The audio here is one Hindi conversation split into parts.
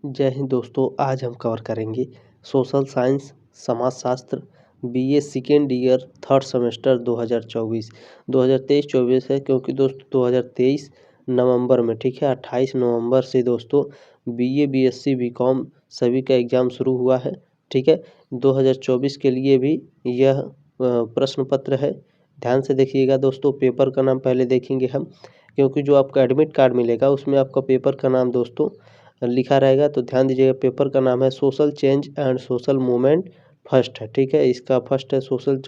जय हिंद दोस्तों। आज हम कवर करेंगे सोशल साइंस समाजशास्त्र BA second year third semester 2024 2023-24 है, क्योंकि दोस्तों 2023 नवंबर में, ठीक है, 28 नवंबर से दोस्तों बीए बीएससी बीकॉम सभी का एग्ज़ाम शुरू हुआ है। ठीक है, 2024 के लिए भी यह प्रश्न पत्र है। ध्यान से देखिएगा दोस्तों। पेपर का नाम पहले देखेंगे हम, क्योंकि जो आपका एडमिट कार्ड मिलेगा उसमें आपका पेपर का नाम दोस्तों लिखा रहेगा। तो ध्यान दीजिएगा, पेपर का नाम है social change and social movement first है। ठीक है, इसका फर्स्ट है social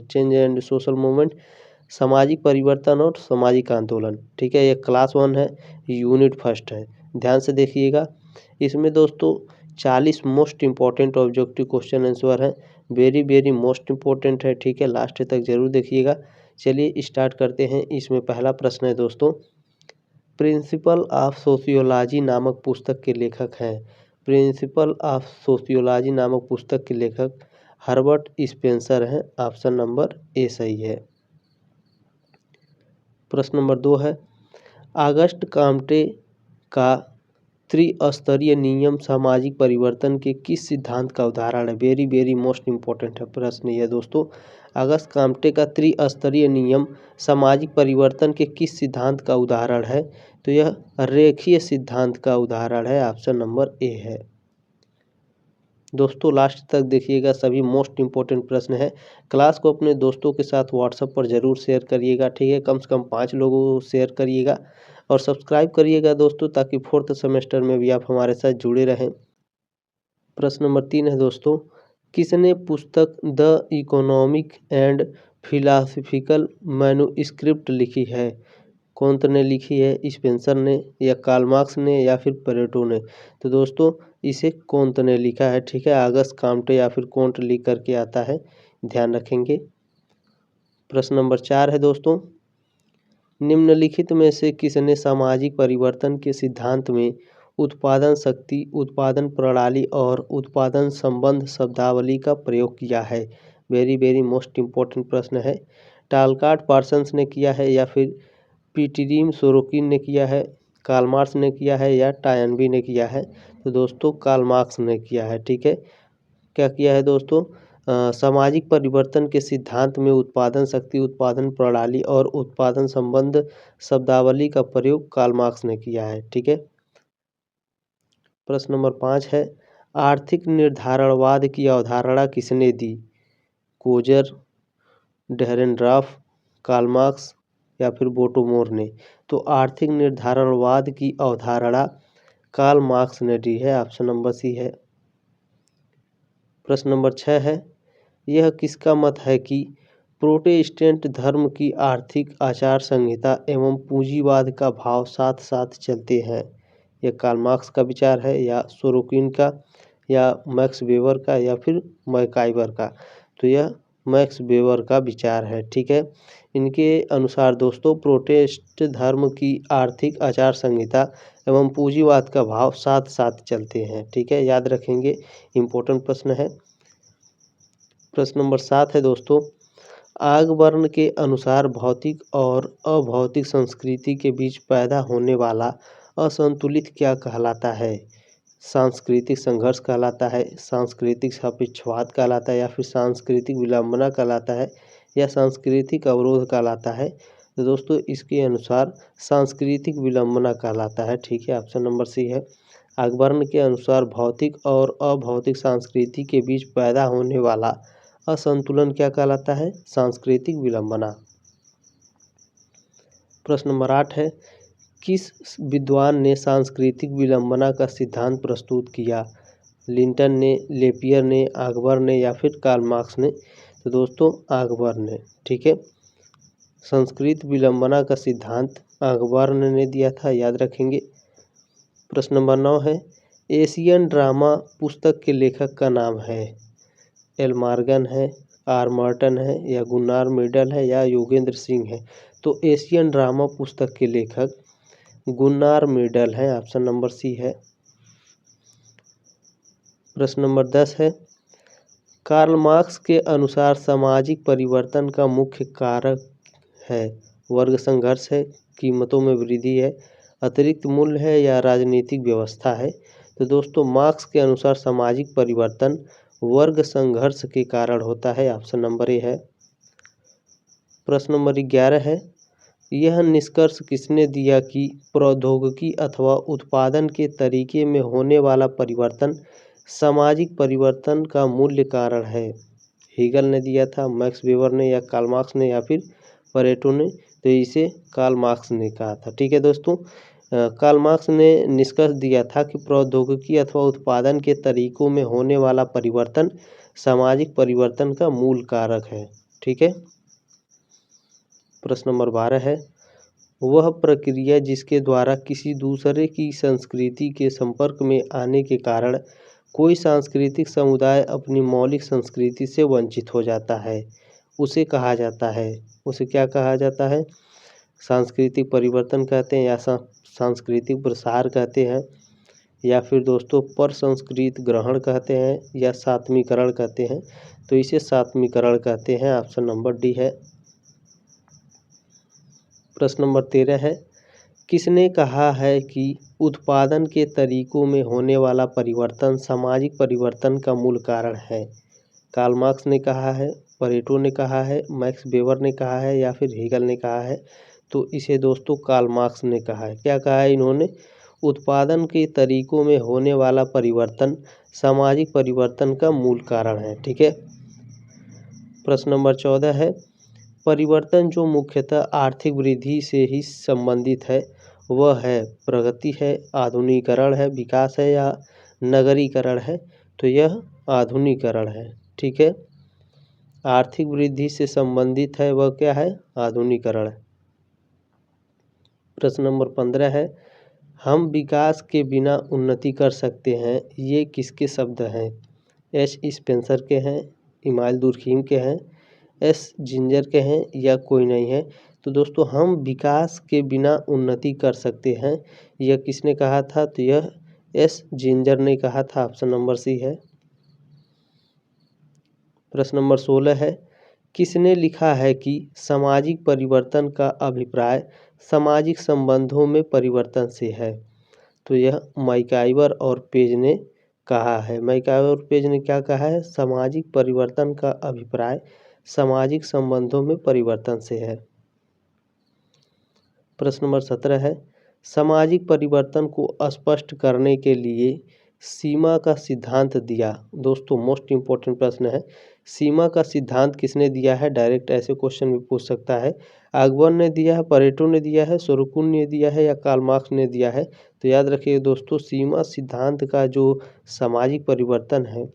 change and social movement, सामाजिक परिवर्तन और सामाजिक आंदोलन। ठीक है, ये क्लास 1 है, यूनिट फर्स्ट है। ध्यान से देखिएगा, इसमें दोस्तों 40 most important objective question answer है। वेरी मोस्ट इम्पोर्टेंट है। ठीक है, लास्ट तक जरूर देखिएगा। चलिए स्टार्ट करते हैं। इसमें पहला प्रश्न है दोस्तों, प्रिंसिपल ऑफ सोशियोलॉजी नामक पुस्तक के लेखक हैं। प्रिंसिपल ऑफ सोशियोलॉजी नामक पुस्तक के लेखक हर्बर्ट स्पेंसर हैं। ऑप्शन नंबर ए सही है। प्रश्न नंबर 2 है, ऑगस्ट कॉम्टे का त्रिस्तरीय नियम सामाजिक परिवर्तन के किस सिद्धांत का उदाहरण है। वेरी मोस्ट इम्पोर्टेंट है प्रश्न यह दोस्तों। ऑगस्ट कॉम्टे का त्रिस्तरीय नियम सामाजिक परिवर्तन के किस सिद्धांत का उदाहरण है। तो यह रेखीय सिद्धांत का उदाहरण है। ऑप्शन नंबर ए है। दोस्तों लास्ट तक देखिएगा, सभी मोस्ट इम्पोर्टेंट प्रश्न है। क्लास को अपने दोस्तों के साथ व्हाट्सएप पर ज़रूर शेयर करिएगा। ठीक है, कम से कम 5 लोगों को शेयर करिएगा और सब्सक्राइब करिएगा दोस्तों, ताकि फोर्थ सेमेस्टर में भी आप हमारे साथ जुड़े रहें। प्रश्न नंबर 3 है दोस्तों, किसने पुस्तक the economic and philosophical manuscript लिखी है। कौन ने लिखी है, स्पेंसर ने या कार्ल मार्क्स ने या फिर प्लेटो ने। तो दोस्तों इसे कौन ने लिखा है। ठीक है, ऑगस्ट कॉम्टे या फिर कौन लिख करके आता है, ध्यान रखेंगे। प्रश्न नंबर 4 है दोस्तों, निम्नलिखित में से किसने सामाजिक परिवर्तन के सिद्धांत में उत्पादन शक्ति, उत्पादन प्रणाली और उत्पादन संबंध शब्दावली का प्रयोग किया है। वेरी मोस्ट इम्पोर्टेंट प्रश्न है। टालकाट पार्सन्स ने किया है या फिर पीटरीम सोरोकिन ने किया है, कार्ल मार्क्स ने किया है या टायनबी ने किया है। तो दोस्तों कार्ल मार्क्स ने किया है। ठीक है, क्या किया है दोस्तों, सामाजिक परिवर्तन के सिद्धांत में उत्पादन शक्ति, उत्पादन प्रणाली और उत्पादन संबंध शब्दावली का प्रयोग कार्ल मार्क्स ने किया है। ठीक है। प्रश्न नंबर 5 है, आर्थिक निर्धारणवाद की अवधारणा किसने दी। कोजर, डेरेनड्रॉफ, कार्ल मार्क्स या फिर बोटोमोर ने। तो आर्थिक निर्धारणवाद की अवधारणा कार्ल मार्क्स ने दी है। ऑप्शन नंबर सी है। प्रश्न नंबर 6 है, यह किसका मत है कि प्रोटेस्टेंट धर्म की आर्थिक आचार संहिता एवं पूंजीवाद का भाव साथ साथ चलते हैं। यह कार्ल मार्क्स का विचार है या सोरोकिन का या मैक्स वेबर का या फिर मैकाइवर का। तो यह मैक्स वेबर का विचार है। ठीक है, इनके अनुसार दोस्तों प्रोटेस्टेंट धर्म की आर्थिक आचार संहिता एवं पूंजीवाद का भाव साथ साथ चलते हैं। ठीक है, याद रखेंगे, इम्पोर्टेंट प्रश्न है। प्रश्न नंबर 7 है दोस्तों, आगबर्न के अनुसार भौतिक और अभौतिक संस्कृति के बीच पैदा होने वाला असंतुलित क्या कहलाता है। सांस्कृतिक संघर्ष कहलाता है, सांस्कृतिक सापेक्षवाद कहलाता है या फिर सांस्कृतिक विलंबना कहलाता है या सांस्कृतिक अवरोध कहलाता है। तो दोस्तों इसके अनुसार सांस्कृतिक विलंबना कहलाता है। ठीक है, ऑप्शन नंबर सी है। आगबर्न के अनुसार भौतिक और अभौतिक संस्कृति के बीच पैदा होने वाला असंतुलन क्या कहलाता है, सांस्कृतिक विलंबना। प्रश्न नंबर 8 है, किस विद्वान ने सांस्कृतिक विलंबना का सिद्धांत प्रस्तुत किया। लिंटन ने, लेपियर ने, आगबर्न ने या फिर कार्ल मार्क्स ने। तो दोस्तों आगबर्न ने। ठीक है, संस्कृत विलंबना का सिद्धांत आगबर्न ने दिया था, याद रखेंगे। प्रश्न नंबर 9 है, एशियन ड्रामा पुस्तक के लेखक का नाम है। एल मॉर्गन है, आर मार्टन है या गुन्नार मिडल है या योगेंद्र सिंह है। तो एशियन ड्रामा पुस्तक के लेखक गुन्नार मिडल है। ऑप्शन नंबर सी है। प्रश्न नंबर 10 है, कार्ल मार्क्स के अनुसार सामाजिक परिवर्तन का मुख्य कारक है। वर्ग संघर्ष है, कीमतों में वृद्धि है, अतिरिक्त मूल्य है या राजनीतिक व्यवस्था है। तो दोस्तों मार्क्स के अनुसार सामाजिक परिवर्तन वर्ग संघर्ष के कारण होता है। ऑप्शन नंबर ए है। प्रश्न नंबर 11 है, यह निष्कर्ष किसने दिया कि प्रौद्योगिकी अथवा उत्पादन के तरीके में होने वाला परिवर्तन सामाजिक परिवर्तन का मूल कारण है? हीगल ने दिया था, मैक्स वेबर ने, या कार्ल मार्क्स ने, या फिर परेटो ने? तो इसे कार्ल मार्क्स ने कहा था। ठीक है दोस्तों, कार्ल मार्क्स ने निष्कर्ष दिया था कि प्रौद्योगिकी अथवा उत्पादन के तरीकों में होने वाला परिवर्तन सामाजिक परिवर्तन का मूल कारक है। ठीक है। प्रश्न नंबर 12 है, वह प्रक्रिया जिसके द्वारा किसी दूसरे की संस्कृति के संपर्क में आने के कारण कोई सांस्कृतिक समुदाय अपनी मौलिक संस्कृति से वंचित हो जाता है, उसे कहा जाता है। उसे क्या कहा जाता है? सांस्कृतिक परिवर्तन कहते हैं, या सांस्कृतिक प्रसार कहते हैं, या फिर दोस्तों पर संस्कृत ग्रहण कहते हैं, या सात्मीकरण कहते हैं। तो इसे सात्मीकरण कहते हैं। ऑप्शन नंबर डी है। प्रश्न नंबर 13 है, किसने कहा है कि उत्पादन के तरीकों में होने वाला परिवर्तन सामाजिक परिवर्तन का मूल कारण है? कार्ल मार्क्स ने कहा है, परेटो ने कहा है, मैक्स वेबर ने कहा है, या फिर हीगल ने कहा है? तो इसे दोस्तों कार्ल मार्क्स ने कहा है। क्या कहा है इन्होंने? उत्पादन के तरीकों में होने वाला परिवर्तन सामाजिक परिवर्तन का मूल कारण है। ठीक है। प्रश्न नंबर 14 है, परिवर्तन जो मुख्यतः आर्थिक वृद्धि से ही संबंधित है वह है प्रगति है, आधुनिकीकरण है, विकास है, या नगरीकरण है? तो यह आधुनिकीकरण है। ठीक है। आर्थिक वृद्धि से संबंधित है वह क्या है? आधुनिकीकरण। प्रश्न नंबर 15 है, हम विकास के बिना उन्नति कर सकते हैं, ये किसके शब्द हैं? एच स्पेंसर के हैं, इमाइल दुर्खीम के हैं, एस जिंजर के हैं, या कोई नहीं है? तो दोस्तों हम विकास के बिना उन्नति कर सकते हैं, यह किसने कहा था? तो यह एस जिंजर ने कहा था। ऑप्शन नंबर सी है। प्रश्न नंबर 16 है, किसने लिखा है कि सामाजिक परिवर्तन का अभिप्राय सामाजिक संबंधों में परिवर्तन से है? तो यह मैकाइवर और पेज ने कहा है। मैकाइवर और पेज ने क्या कहा है? सामाजिक परिवर्तन का अभिप्राय सामाजिक संबंधों में परिवर्तन से है। प्रश्न नंबर 17 है, सामाजिक परिवर्तन को स्पष्ट करने के लिए सीमा का सिद्धांत दिया। दोस्तों मोस्ट इम्पोर्टेंट प्रश्न है, सीमा का सिद्धांत किसने दिया है? डायरेक्ट ऐसे क्वेश्चन भी पूछ सकता है। अकबर ने दिया है, परेटो ने दिया है, सोरोकिन ने दिया है, या कार्ल मार्क्स ने दिया है? तो याद रखिए दोस्तों, सीमा सिद्धांत का जो सामाजिक परिवर्तन है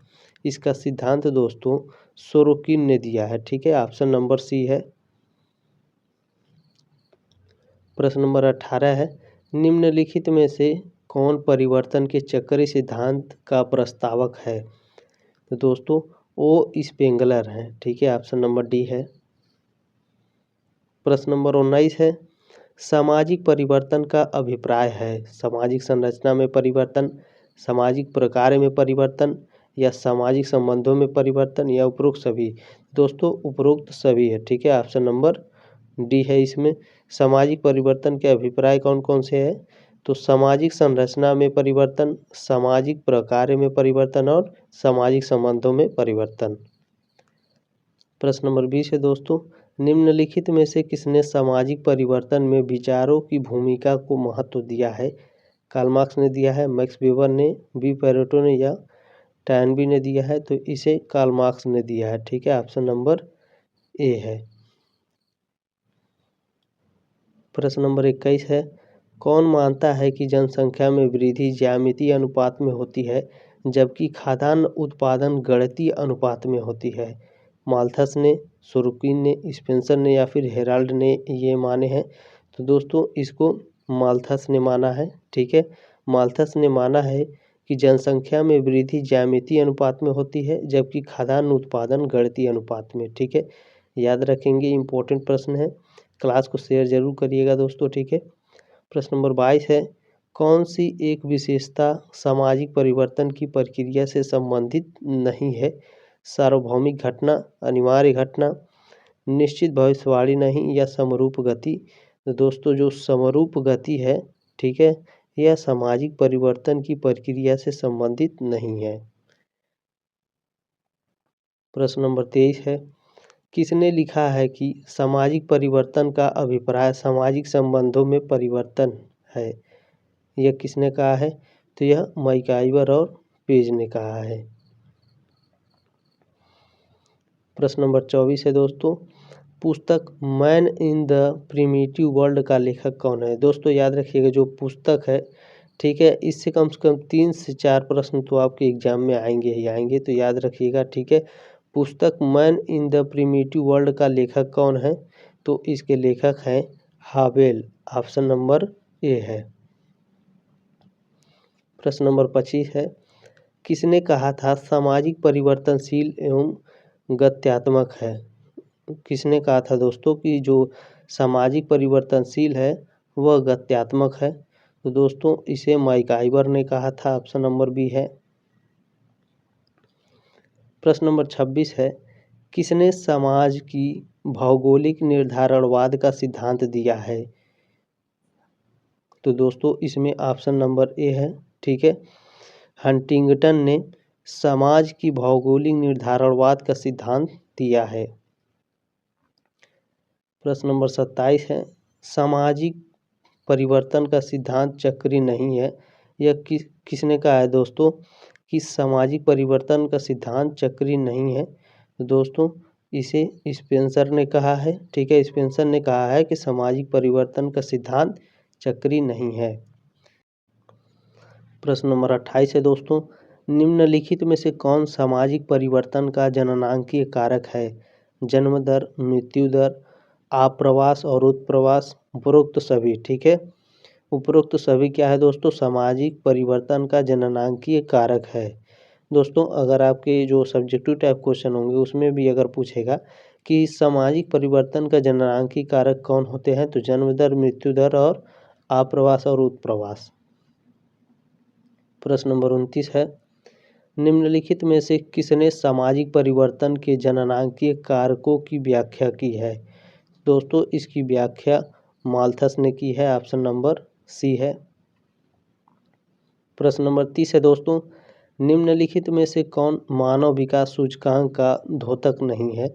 इसका सिद्धांत दोस्तों सोरोकिन ने दिया है। ठीक है। ऑप्शन नंबर सी है। प्रश्न नंबर 18 है, निम्नलिखित में से कौन परिवर्तन के चक्रीय सिद्धांत का प्रस्तावक है? तो दोस्तों ओ स्पेंगलर है। ठीक है। ऑप्शन नंबर डी है। प्रश्न नंबर 19 है, सामाजिक परिवर्तन का अभिप्राय है सामाजिक संरचना में परिवर्तन, सामाजिक प्रकार में परिवर्तन, या सामाजिक संबंधों में परिवर्तन, या उपरोक्त सभी? दोस्तों उपरोक्त सभी है। ठीक है। ऑप्शन नंबर डी है इसमें। सामाजिक परिवर्तन के अभिप्राय कौन कौन से हैं? तो सामाजिक संरचना में परिवर्तन, सामाजिक प्रकार में परिवर्तन, और सामाजिक संबंधों में परिवर्तन। प्रश्न नंबर 20 है दोस्तों, निम्नलिखित में से किसने सामाजिक परिवर्तन में विचारों की भूमिका को महत्व दिया है? कार्ल मार्क्स ने दिया है, मैक्स वेबर ने, बी परेटो ने, या टैनबी ने दिया है? तो इसे कार्ल मार्क्स ने दिया है। ठीक है। ऑप्शन नंबर ए है। प्रश्न नंबर 21 है, कौन मानता है कि जनसंख्या में वृद्धि ज्यामितीय अनुपात में होती है जबकि खाद्यान्न उत्पादन गणितीय अनुपात में होती है? माल्थस ने, सोरोकिन ने, स्पेंसर ने, या फिर हेराल्ड ने ये माने हैं? तो दोस्तों इसको माल्थस ने माना है। ठीक है। माल्थस ने माना है कि जनसंख्या में वृद्धि ज्यामितीय अनुपात में होती है जबकि खाद्यान्न उत्पादन गणितीय अनुपात में। ठीक है। याद रखेंगे, इम्पोर्टेंट प्रश्न है। क्लास को शेयर जरूर करिएगा दोस्तों। ठीक है। प्रश्न नंबर 22 है, कौन सी एक विशेषता सामाजिक परिवर्तन की प्रक्रिया से संबंधित नहीं है? सार्वभौमिक घटना, अनिवार्य घटना, निश्चित भविष्यवाणी नहीं, या समरूप गति? तो दोस्तों जो समरूप गति है, ठीक है, यह सामाजिक परिवर्तन की प्रक्रिया से संबंधित नहीं है। प्रश्न नंबर 23 है, किसने लिखा है कि सामाजिक परिवर्तन का अभिप्राय सामाजिक संबंधों में परिवर्तन है? यह किसने कहा है? तो यह मैकाइवर और पेज ने कहा है। प्रश्न नंबर 24 है दोस्तों, पुस्तक man in the primitive world का लेखक कौन है? दोस्तों याद रखिएगा, जो पुस्तक है, ठीक है, इससे कम 3 से 4 प्रश्न तो आपके एग्जाम में आएंगे ही आएंगे, तो याद रखिएगा, ठीक है। पुस्तक man in the primitive world का लेखक कौन है? तो इसके लेखक हैं हावेल। ऑप्शन नंबर ए है। प्रश्न नंबर 25 है, किसने कहा था सामाजिक परिवर्तनशील एवं गत्यात्मक है? किसने कहा था दोस्तों कि जो सामाजिक परिवर्तनशील है वह गत्यात्मक है? तो दोस्तों इसे मैकाइवर ने कहा था। ऑप्शन नंबर बी है। प्रश्न नंबर 26 है, किसने समाज की भौगोलिक निर्धारणवाद का सिद्धांत दिया है? तो दोस्तों इसमें ऑप्शन नंबर ए है, ठीक है। हंटिंगटन ने समाज की भौगोलिक निर्धारणवाद का सिद्धांत दिया है। प्रश्न नंबर 27 है, सामाजिक परिवर्तन का सिद्धांत चक्रीय नहीं है। यह किसने कहा है दोस्तों कि सामाजिक परिवर्तन का सिद्धांत चक्रीय नहीं है? तो दोस्तों इसे स्पेंसर ने कहा है, ठीक है। स्पेंसर ने कहा है कि सामाजिक परिवर्तन का सिद्धांत चक्रीय नहीं है। प्रश्न नंबर 28 है दोस्तों, निम्नलिखित में से कौन सामाजिक परिवर्तन का जननांकीय कारक है? जन्म दर, मृत्यु दर, आप्रवास और उत्प्रवास, उपरोक्त सभी, ठीक है। उपरोक्त सभी क्या है दोस्तों? सामाजिक परिवर्तन का जननांकीय कारक है। दोस्तों अगर आपके जो सब्जेक्टिव टाइप क्वेश्चन होंगे उसमें भी अगर पूछेगा कि सामाजिक परिवर्तन का जननांकीय कारक कौन होते हैं, तो जन्म दर, मृत्यु दर और आप्रवास और उत्प्रवास। प्रश्न नंबर 29 है, निम्नलिखित में से किसने सामाजिक परिवर्तन के जननांकीय कारकों की व्याख्या की है? दोस्तों इसकी व्याख्या माल्थस ने की है। ऑप्शन नंबर सी है। प्रश्न नंबर 30 है दोस्तों, निम्नलिखित में से कौन मानव विकास सूचकांक का द्योतक नहीं है?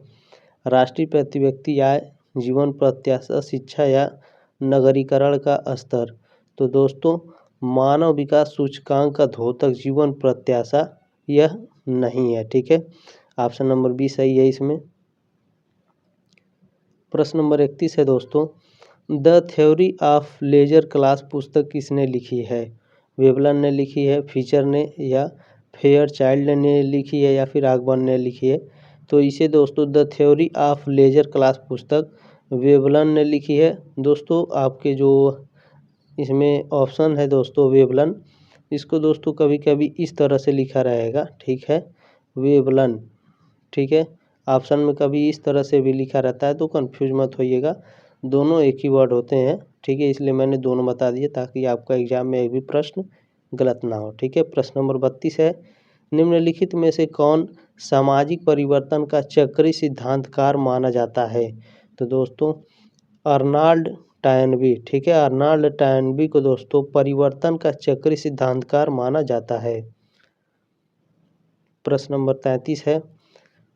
राष्ट्रीय प्रति व्यक्ति आय, जीवन प्रत्याशा, शिक्षा या नगरीकरण का स्तर? तो दोस्तों मानव विकास सूचकांक का द्योतक जीवन प्रत्याशा यह नहीं है, ठीक है। ऑप्शन नंबर बी सही है इसमें। प्रश्न नंबर 31 है दोस्तों, the theory of leisure class पुस्तक किसने लिखी है? वेवलन ने लिखी है, फीचर ने या फेयरचाइल्ड ने लिखी है या फिर ऑकबर्न ने लिखी है? तो इसे दोस्तों the theory of leisure class पुस्तक वेवलन ने लिखी है। दोस्तों आपके जो इसमें ऑप्शन है दोस्तों वेवलन, इसको दोस्तों कभी कभी इस तरह से लिखा रहेगा, ठीक है, वेवलन, ठीक है। ऑप्शन में कभी इस तरह से भी लिखा रहता है तो कंफ्यूज मत होइएगा, दोनों एक ही वर्ड होते हैं, ठीक है। इसलिए मैंने दोनों बता दिए ताकि आपका एग्जाम में एक भी प्रश्न गलत ना हो, ठीक है। प्रश्न नंबर 32 है, निम्नलिखित में से कौन सामाजिक परिवर्तन का चक्रीय सिद्धांतकार माना जाता है? तो दोस्तों अर्नाल्ड टॉयनबी, ठीक है। अर्नाल्ड टॉयनबी को दोस्तों परिवर्तन का चक्रीय सिद्धांतकार माना जाता है। प्रश्न नंबर 33 है,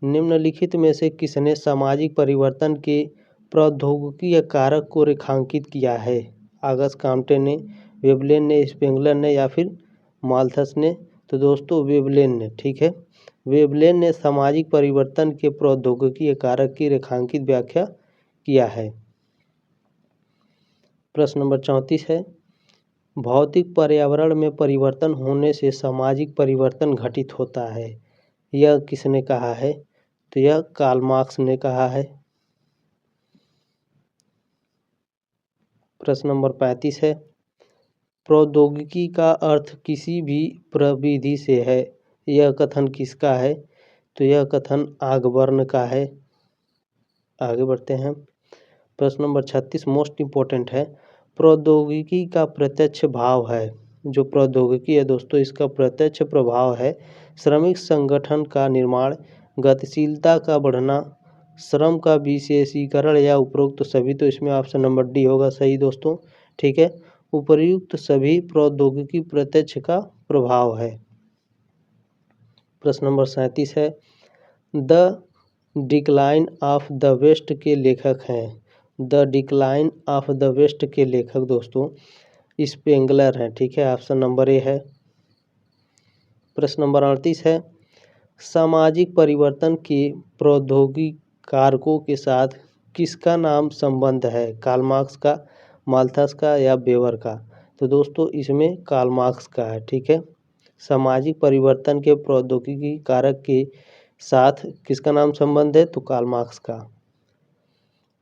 निम्नलिखित में से किसने सामाजिक परिवर्तन के प्रौद्योगिकीय कारक को रेखांकित किया है? ऑगस्ट कॉम्टे ने, वेवलेन ने, स्पेंगलर ने या फिर माल्थस ने? तो दोस्तों वेवलेन ने, ठीक है। वेवलेन ने सामाजिक परिवर्तन के प्रौद्योगिकीय कारक की रेखांकित व्याख्या किया है। प्रश्न नंबर 34 है, भौतिक पर्यावरण में परिवर्तन होने से सामाजिक परिवर्तन घटित होता है, यह किसने कहा है? तो यह कार्ल मार्क्स ने कहा है। प्रश्न नंबर 35 है, प्रौद्योगिकी का अर्थ किसी भी प्रविधि से है, यह कथन किसका है? तो यह कथन ऑकबर्न का है। आगे बढ़ते हैं। प्रश्न नंबर 36 मोस्ट इम्पोर्टेंट है, प्रौद्योगिकी का प्रत्यक्ष भाव है, जो प्रौद्योगिकी है दोस्तों इसका प्रत्यक्ष प्रभाव है श्रमिक संगठन का निर्माण, गतिशीलता का बढ़ना, श्रम का विशेषीकरण या उपरोक्त सभी? तो इसमें ऑप्शन नंबर डी होगा सही दोस्तों, ठीक है। उपर्युक्त सभी प्रौद्योगिकी प्रत्यक्ष का प्रभाव है। प्रश्न नंबर 37 है, the decline of the West के लेखक हैं। The decline of the West के लेखक दोस्तों स्पेंगलर हैं। ठीक है, ऑप्शन नंबर ए है। प्रश्न नंबर 38 है, सामाजिक परिवर्तन के प्रौद्योगिक कारकों के साथ किसका नाम संबंध है? कार्ल मार्क्स का, माल्थस का या वेबर का? तो दोस्तों इसमें कार्ल मार्क्स का है। ठीक है, सामाजिक परिवर्तन के प्रौद्योगिकी कारक के साथ किसका नाम संबंध है? तो कार्ल मार्क्स का।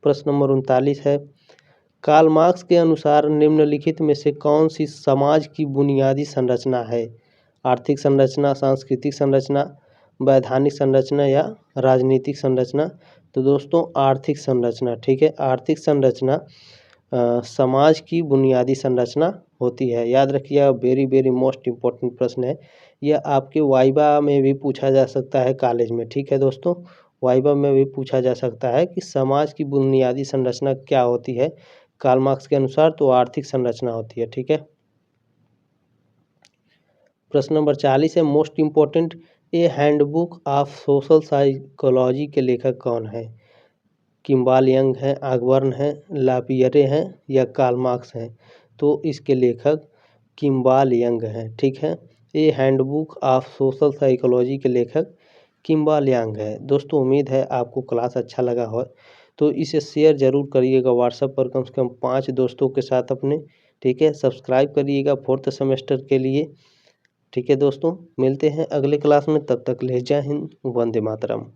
प्रश्न नंबर 39 है, कार्ल मार्क्स के अनुसार निम्नलिखित में से कौन सी समाज की बुनियादी संरचना है? आर्थिक संरचना, सांस्कृतिक संरचना, वैधानिक संरचना या राजनीतिक संरचना? तो दोस्तों आर्थिक संरचना। ठीक है, आर्थिक संरचना समाज की बुनियादी संरचना होती है। याद रखिएगा, वेरी मोस्ट इम्पोर्टेंट प्रश्न है। यह आपके वाइवा में भी पूछा जा सकता है कॉलेज में। ठीक है दोस्तों, वाइवा में भी पूछा जा सकता है कि समाज की बुनियादी संरचना क्या होती है? कार्ल मार्क्स के अनुसार तो आर्थिक संरचना होती है। ठीक है। प्रश्न नंबर 40 है, most important, A handbook of social psychology के लेखक कौन है? किम्बाल यंग हैं, ऑगबर्न हैं, लापियरे हैं या कार्ल मार्क्स हैं? तो इसके लेखक किम्बाल यंग हैं। ठीक है, ए हैंडबुक ऑफ सोशल साइकोलॉजी के लेखक किम्बाल यंग है। दोस्तों उम्मीद है आपको क्लास अच्छा लगा हो, तो इसे शेयर ज़रूर करिएगा व्हाट्सएप पर कम से कम 5 दोस्तों के साथ अपने। ठीक है, सब्सक्राइब करिएगा 4th सेमेस्टर के लिए। ठीक है दोस्तों, मिलते हैं अगले क्लास में, तब तक ले जय हिंद, वंदे मातरम।